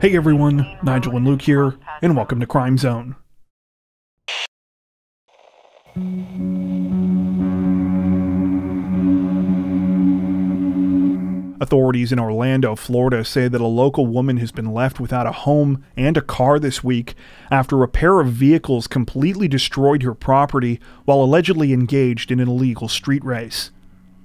Hey everyone, Nigel and Luke here, and welcome to Crime Zone. Authorities in Orlando, Florida say that a local woman has been left without a home and a car this week after a pair of vehicles completely destroyed her property while allegedly engaged in an illegal street race.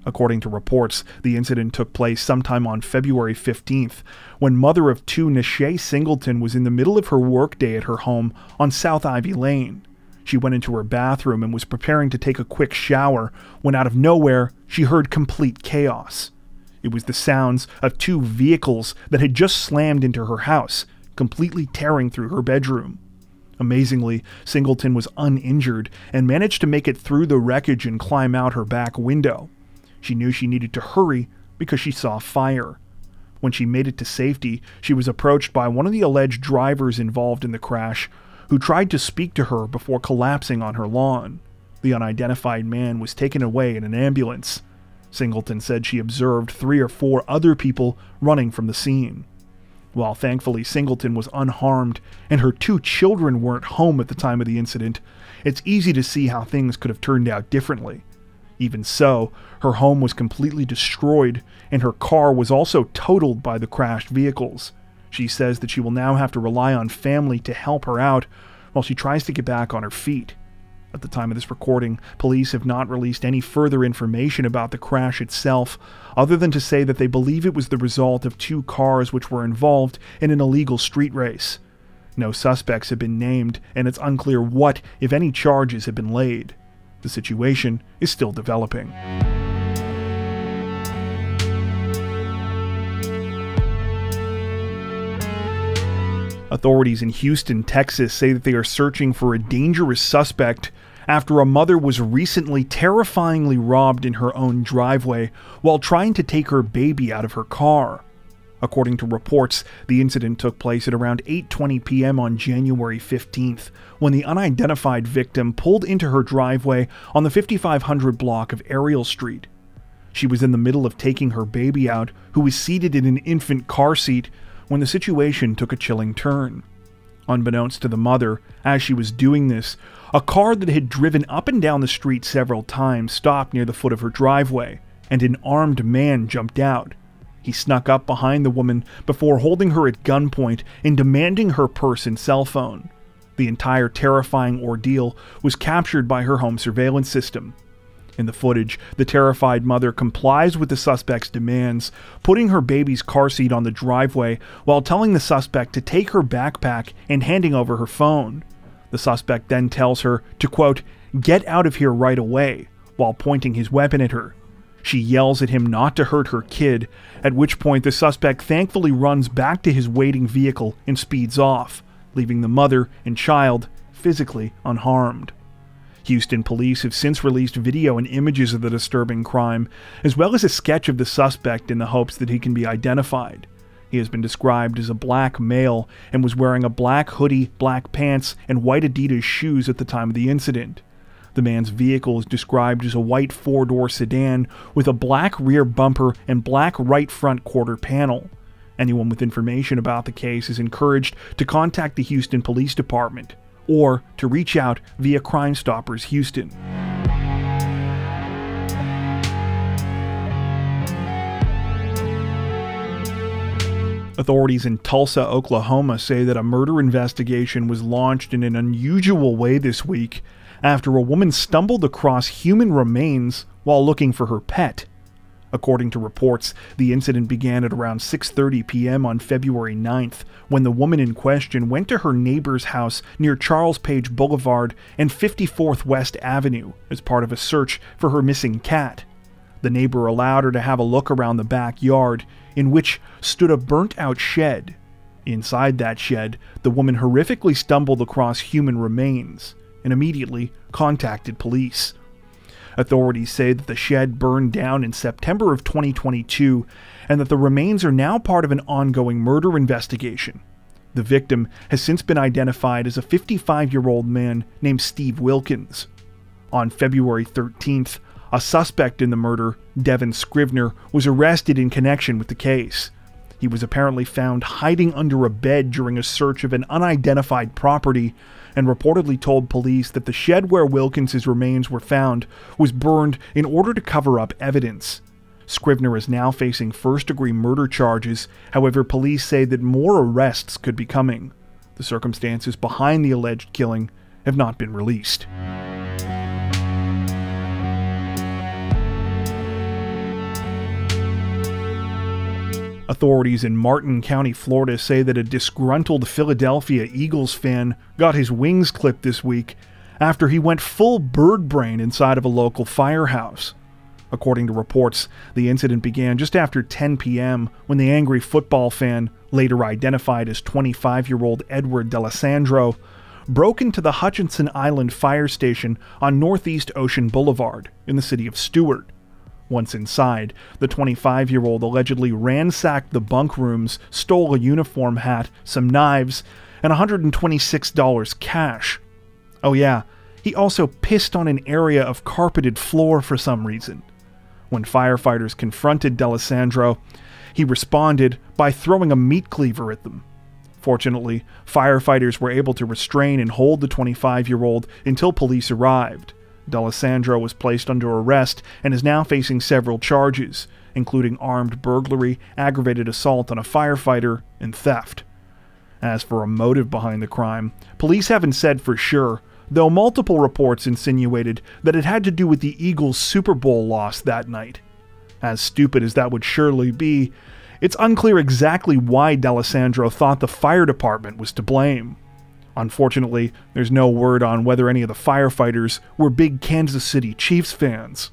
According to reports, the incident took place sometime on February 15th, when mother of two Nisha Singleton was in the middle of her workday at her home on South Ivy Lane. She went into her bathroom and was preparing to take a quick shower when out of nowhere she heard complete chaos. It was the sounds of two vehicles that had just slammed into her house, completely tearing through her bedroom. Amazingly, Singleton was uninjured and managed to make it through the wreckage and climb out her back window. She knew she needed to hurry because she saw fire. When she made it to safety, she was approached by one of the alleged drivers involved in the crash, who tried to speak to her before collapsing on her lawn. The unidentified man was taken away in an ambulance. Singleton said she observed 3 or 4 other people running from the scene. While thankfully Singleton was unharmed and her 2 children weren't home at the time of the incident, it's easy to see how things could have turned out differently. Even so, her home was completely destroyed, and her car was also totaled by the crashed vehicles. She says that she will now have to rely on family to help her out while she tries to get back on her feet. At the time of this recording, police have not released any further information about the crash itself, other than to say that they believe it was the result of 2 cars which were involved in an illegal street race. No suspects have been named, and it's unclear what, if any, charges have been laid. The situation is still developing. Authorities in Houston, Texas say that they are searching for a dangerous suspect after a mother was recently terrifyingly robbed in her own driveway while trying to take her baby out of her car. According to reports, the incident took place at around 8:20 p.m. on January 15th, when the unidentified victim pulled into her driveway on the 5500 block of Ariel Street. She was in the middle of taking her baby out, who was seated in an infant car seat, when the situation took a chilling turn. Unbeknownst to the mother, as she was doing this, a car that had driven up and down the street several times stopped near the foot of her driveway, and an armed man jumped out. He snuck up behind the woman before holding her at gunpoint and demanding her purse and cell phone. The entire terrifying ordeal was captured by her home surveillance system. In the footage, the terrified mother complies with the suspect's demands, putting her baby's car seat on the driveway while telling the suspect to take her backpack and handing over her phone. The suspect then tells her to, quote, "get out of here right away," while pointing his weapon at her. She yells at him not to hurt her kid, at which point the suspect thankfully runs back to his waiting vehicle and speeds off, leaving the mother and child physically unharmed. Houston police have since released video and images of the disturbing crime, as well as a sketch of the suspect in the hopes that he can be identified. He has been described as a black male and was wearing a black hoodie, black pants, and white Adidas shoes at the time of the incident. The man's vehicle is described as a white 4-door sedan with a black rear bumper and black right front quarter panel. Anyone with information about the case is encouraged to contact the Houston Police Department or to reach out via Crime Stoppers Houston. Authorities in Tulsa, Oklahoma say that a murder investigation was launched in an unusual way this week after a woman stumbled across human remains while looking for her pet. According to reports, the incident began at around 6:30 p.m. on February 9th, when the woman in question went to her neighbor's house near Charles Page Boulevard and 54th West Avenue as part of a search for her missing cat. The neighbor allowed her to have a look around the backyard, in which stood a burnt-out shed. Inside that shed, the woman horrifically stumbled across human remains and immediately contacted police. Authorities say that the shed burned down in September of 2022 and that the remains are now part of an ongoing murder investigation. The victim has since been identified as a 55-year-old man named Steve Wilkins. On February 13th, a suspect in the murder, Devin Scrivener, was arrested in connection with the case. He was apparently found hiding under a bed during a search of an unidentified property and reportedly told police that the shed where Wilkins's remains were found was burned in order to cover up evidence. Scrivener is now facing first-degree murder charges. However, police say that more arrests could be coming. The circumstances behind the alleged killing have not been released. Authorities in Martin County, Florida say that a disgruntled Philadelphia Eagles fan got his wings clipped this week after he went full bird brain inside of a local firehouse. According to reports, the incident began just after 10 p.m. when the angry football fan, later identified as 25-year-old Edward D'Alessandro, broke into the Hutchinson Island Fire Station on Northeast Ocean Boulevard in the city of Stuart. Once inside, the 25-year-old allegedly ransacked the bunk rooms, stole a uniform hat, some knives, and $126 cash. Oh yeah, he also pissed on an area of carpeted floor for some reason. When firefighters confronted D'Alessandro, he responded by throwing a meat cleaver at them. Fortunately, firefighters were able to restrain and hold the 25-year-old until police arrived. D'Alessandro was placed under arrest and is now facing several charges, including armed burglary, aggravated assault on a firefighter, and theft. As for a motive behind the crime, police haven't said for sure, though multiple reports insinuated that it had to do with the Eagles' Super Bowl loss that night. As stupid as that would surely be, it's unclear exactly why D'Alessandro thought the fire department was to blame. Unfortunately, there's no word on whether any of the firefighters were big Kansas City Chiefs fans.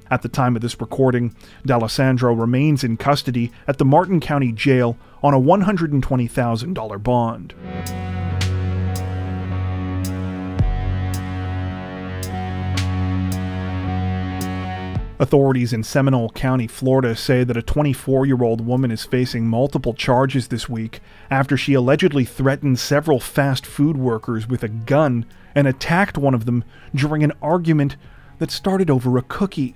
At the time of this recording, D'Alessandro remains in custody at the Martin County Jail on a $120,000 bond. Authorities in Seminole County, Florida say that a 24-year-old woman is facing multiple charges this week after she allegedly threatened several fast food workers with a gun and attacked one of them during an argument that started over a cookie.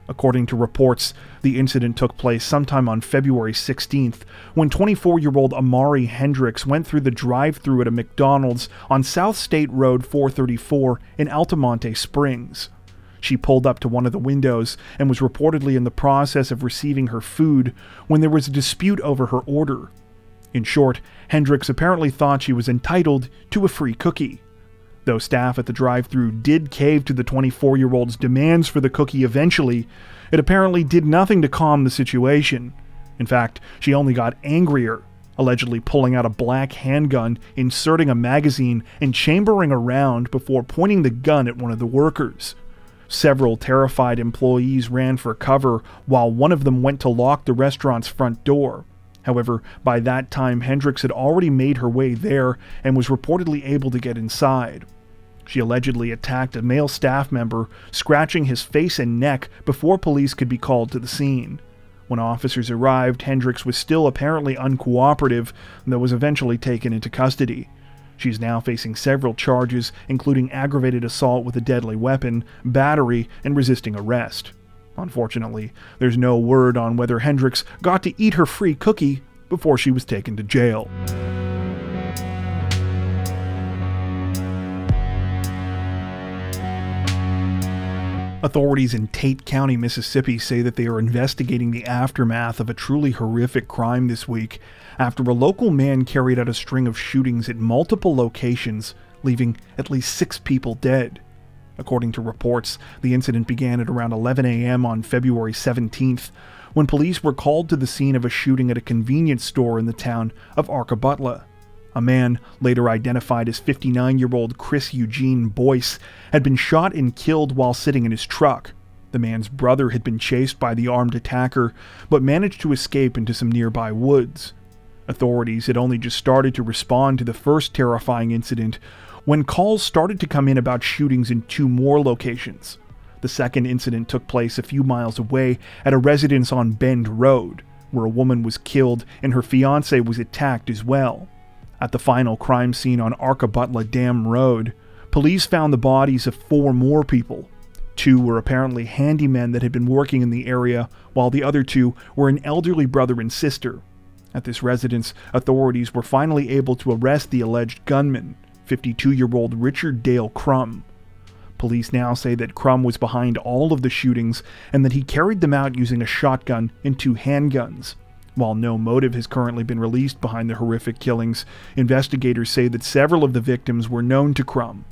According to reports, the incident took place sometime on February 16th when 24-year-old Amari Hendricks went through the drive-thru at a McDonald's on South State Road 434 in Altamonte Springs. She pulled up to one of the windows and was reportedly in the process of receiving her food when there was a dispute over her order. In short, Hendricks apparently thought she was entitled to a free cookie. Though staff at the drive-thru did cave to the 24-year-old's demands for the cookie eventually, it apparently did nothing to calm the situation. In fact, she only got angrier, allegedly pulling out a black handgun, inserting a magazine, and chambering a round before pointing the gun at one of the workers. Several terrified employees ran for cover while one of them went to lock the restaurant's front door. However, by that time, Hendricks had already made her way there and was reportedly able to get inside. She allegedly attacked a male staff member, scratching his face and neck before police could be called to the scene. When officers arrived, Hendricks was still apparently uncooperative, though was eventually taken into custody. She's now facing several charges, including aggravated assault with a deadly weapon, battery, and resisting arrest. Unfortunately, there's no word on whether Hendricks got to eat her free cookie before she was taken to jail. Authorities in Tate County, Mississippi say that they are investigating the aftermath of a truly horrific crime this week after a local man carried out a string of shootings at multiple locations, leaving at least 6 people dead. According to reports, the incident began at around 11 a.m. on February 17th, when police were called to the scene of a shooting at a convenience store in the town of Arkabutla. A man, later identified as 59-year-old Chris Eugene Boyce, had been shot and killed while sitting in his truck. The man's brother had been chased by the armed attacker, but managed to escape into some nearby woods. Authorities had only just started to respond to the first terrifying incident when calls started to come in about shootings in 2 more locations. The second incident took place a few miles away at a residence on Bend Road, where a woman was killed and her fiancé was attacked as well. At the final crime scene on Arkabutla Dam Road, police found the bodies of 4 more people. 2 were apparently handymen that had been working in the area, while the other 2 were an elderly brother and sister. At this residence, authorities were finally able to arrest the alleged gunman, 52-year-old Richard Dale Crum. Police now say that Crum was behind all of the shootings and that he carried them out using a shotgun and 2 handguns. While no motive has currently been released behind the horrific killings, investigators say that several of the victims were known to Crum.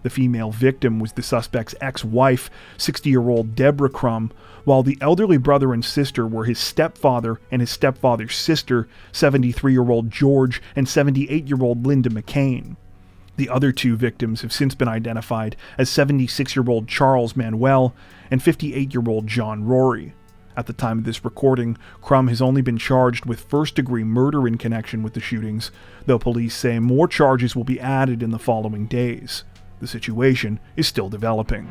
The female victim was the suspect's ex-wife, 60-year-old Deborah Crum, while the elderly brother and sister were his stepfather and his stepfather's sister, 73-year-old George and 78-year-old Linda McCain. The other 2 victims have since been identified as 76-year-old Charles Manuel and 58-year-old John Rory. At the time of this recording, Crum has only been charged with first-degree murder in connection with the shootings, though police say more charges will be added in the following days. The situation is still developing.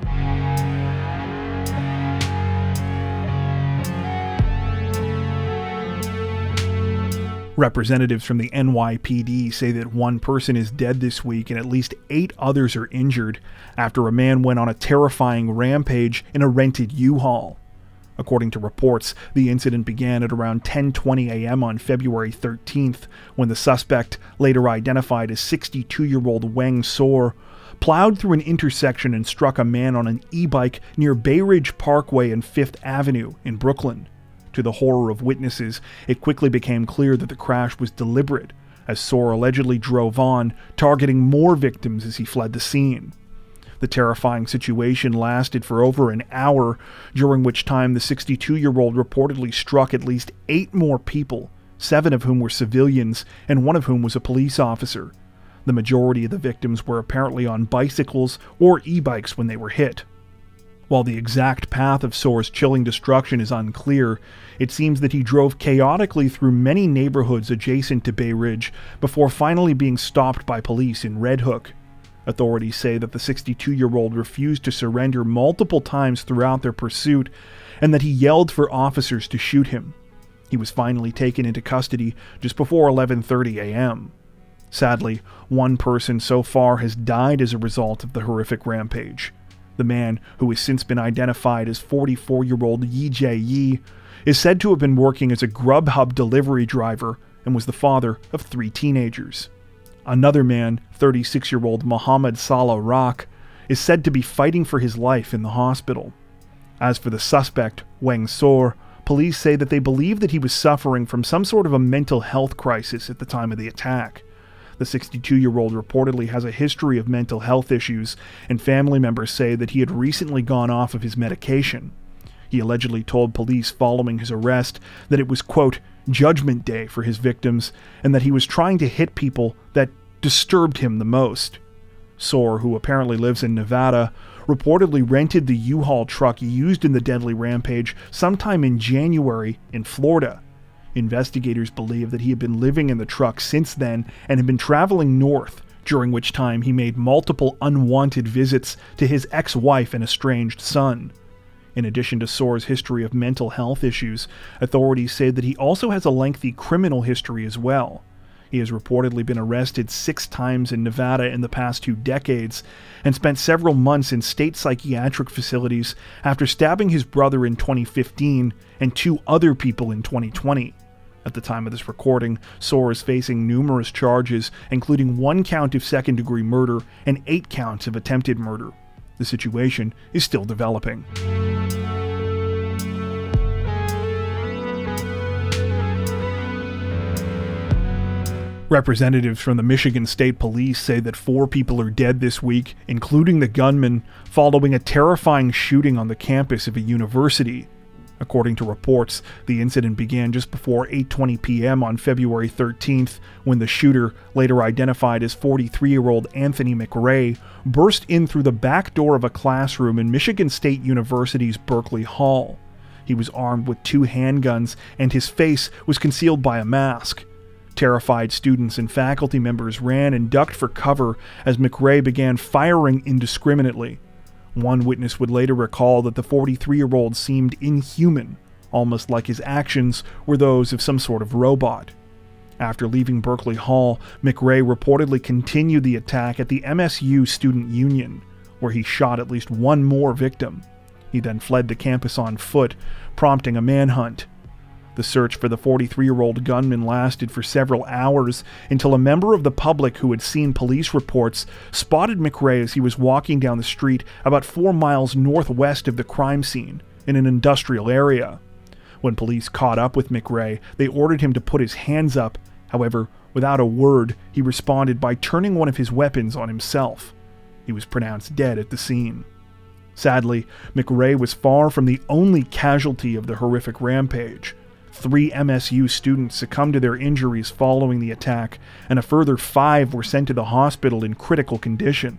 Representatives from the NYPD say that 1 person is dead this week and at least 8 others are injured after a man went on a terrifying rampage in a rented U-Haul. According to reports, the incident began at around 10:20 a.m. on February 13th, when the suspect, later identified as 62-year-old Wang Sor, plowed through an intersection and struck a man on an e-bike near Bay Ridge Parkway and 5th Avenue in Brooklyn. To the horror of witnesses, it quickly became clear that the crash was deliberate, as Sor allegedly drove on, targeting more victims as he fled the scene. The terrifying situation lasted for over an hour, during which time the 62-year-old reportedly struck at least 8 more people, 7 of whom were civilians and 1 of whom was a police officer. The majority of the victims were apparently on bicycles or e-bikes when they were hit. While the exact path of Sor's chilling destruction is unclear, it seems that he drove chaotically through many neighborhoods adjacent to Bay Ridge before finally being stopped by police in Red Hook. Authorities say that the 62-year-old refused to surrender multiple times throughout their pursuit and that he yelled for officers to shoot him. He was finally taken into custody just before 11:30 a.m. Sadly, 1 person so far has died as a result of the horrific rampage. The man, who has since been identified as 44-year-old Yi Jae-yi, is said to have been working as a Grubhub delivery driver and was the father of 3 teenagers. Another man, 36-year-old Mohammed Salah Rock, is said to be fighting for his life in the hospital. As for the suspect, Wang Sor, police say that they believe that he was suffering from some sort of a mental health crisis at the time of the attack. The 62-year-old reportedly has a history of mental health issues, and family members say that he had recently gone off of his medication. He allegedly told police following his arrest that it was, quote, Judgment Day for his victims, and that he was trying to hit people that disturbed him the most. Sor, who apparently lives in Nevada, reportedly rented the U-Haul truck used in the deadly rampage sometime in January in Florida. Investigators believe that he had been living in the truck since then and had been traveling north, during which time he made multiple unwanted visits to his ex-wife and estranged son. In addition to Sor's history of mental health issues, authorities say that he also has a lengthy criminal history as well. He has reportedly been arrested 6 times in Nevada in the past 2 decades and spent several months in state psychiatric facilities after stabbing his brother in 2015 and 2 other people in 2020. At the time of this recording, Sor is facing numerous charges, including 1 count of second-degree murder and 8 counts of attempted murder. The situation is still developing. Representatives from the Michigan State Police say that 4 people are dead this week, including the gunman, following a terrifying shooting on the campus of a university. According to reports, the incident began just before 8:20 p.m. on February 13th, when the shooter, later identified as 43-year-old Anthony McRae, burst in through the back door of a classroom in Michigan State University's Berkeley Hall. He was armed with 2 handguns, and his face was concealed by a mask. Terrified students and faculty members ran and ducked for cover as McRae began firing indiscriminately. One witness would later recall that the 43-year-old seemed inhuman, almost like his actions were those of some sort of robot. After leaving Berkeley Hall, McRae reportedly continued the attack at the MSU Student Union, where he shot at least 1 more victim. He then fled the campus on foot, prompting a manhunt. The search for the 43-year-old gunman lasted for several hours until a member of the public who had seen police reports spotted McRae as he was walking down the street about 4 miles northwest of the crime scene in an industrial area. When police caught up with McRae, they ordered him to put his hands up. However, without a word, he responded by turning one of his weapons on himself. He was pronounced dead at the scene. Sadly, McRae was far from the only casualty of the horrific rampage. 3 MSU students succumbed to their injuries following the attack, and a further 5 were sent to the hospital in critical condition.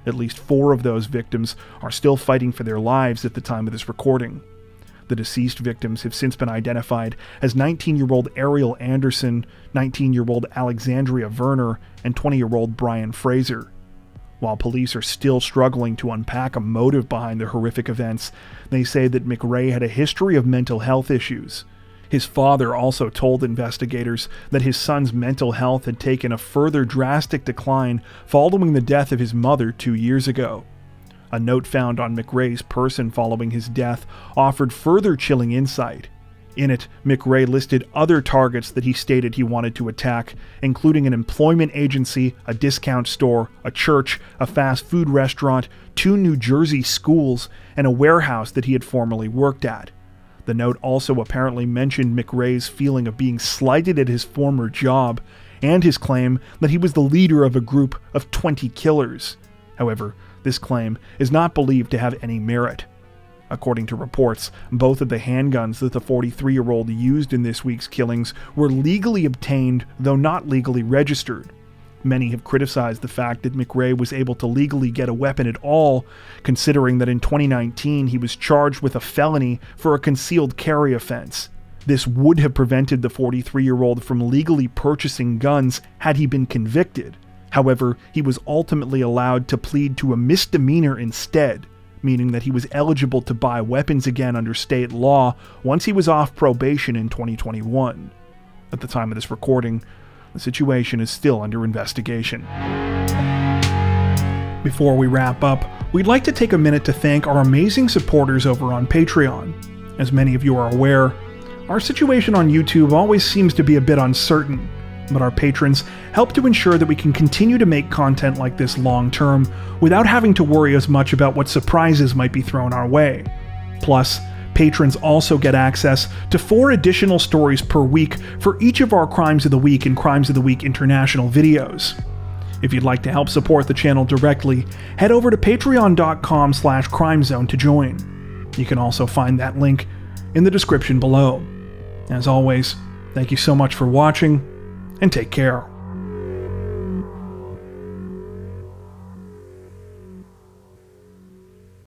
At least 4 of those victims are still fighting for their lives at the time of this recording. The deceased victims have since been identified as 19-year-old Ariel Anderson, 19-year-old Alexandria Verner, and 20-year-old Brian Fraser. While police are still struggling to unpack a motive behind the horrific events, they say that McRae had a history of mental health issues. His father also told investigators that his son's mental health had taken a further drastic decline following the death of his mother 2 years ago. A note found on McRae's person following his death offered further chilling insight. In it, McRae listed other targets that he stated he wanted to attack, including an employment agency, a discount store, a church, a fast food restaurant, 2 New Jersey schools, and a warehouse that he had formerly worked at. The note also apparently mentioned McRae's feeling of being slighted at his former job, and his claim that he was the leader of a group of 20 killers. However, this claim is not believed to have any merit. According to reports, both of the handguns that the 43-year-old used in this week's killings were legally obtained, though not legally registered. Many have criticized the fact that McRae was able to legally get a weapon at all, considering that in 2019 he was charged with a felony for a concealed carry offense. This would have prevented the 43-year-old from legally purchasing guns had he been convicted. However, he was ultimately allowed to plead to a misdemeanor instead, meaning that he was eligible to buy weapons again under state law once he was off probation in 2021. At the time of this recording, the situation is still under investigation. Before we wrap up, we'd like to take a minute to thank our amazing supporters over on Patreon. As many of you are aware, our situation on YouTube always seems to be a bit uncertain, but our patrons help to ensure that we can continue to make content like this long term without having to worry as much about what surprises might be thrown our way. Plus, patrons also get access to 4 additional stories per week for each of our Crimes of the Week and Crimes of the Week International videos. If you'd like to help support the channel directly, head over to patreon.com/crimezone to join. You can also find that link in the description below. As always, thank you so much for watching, and take care.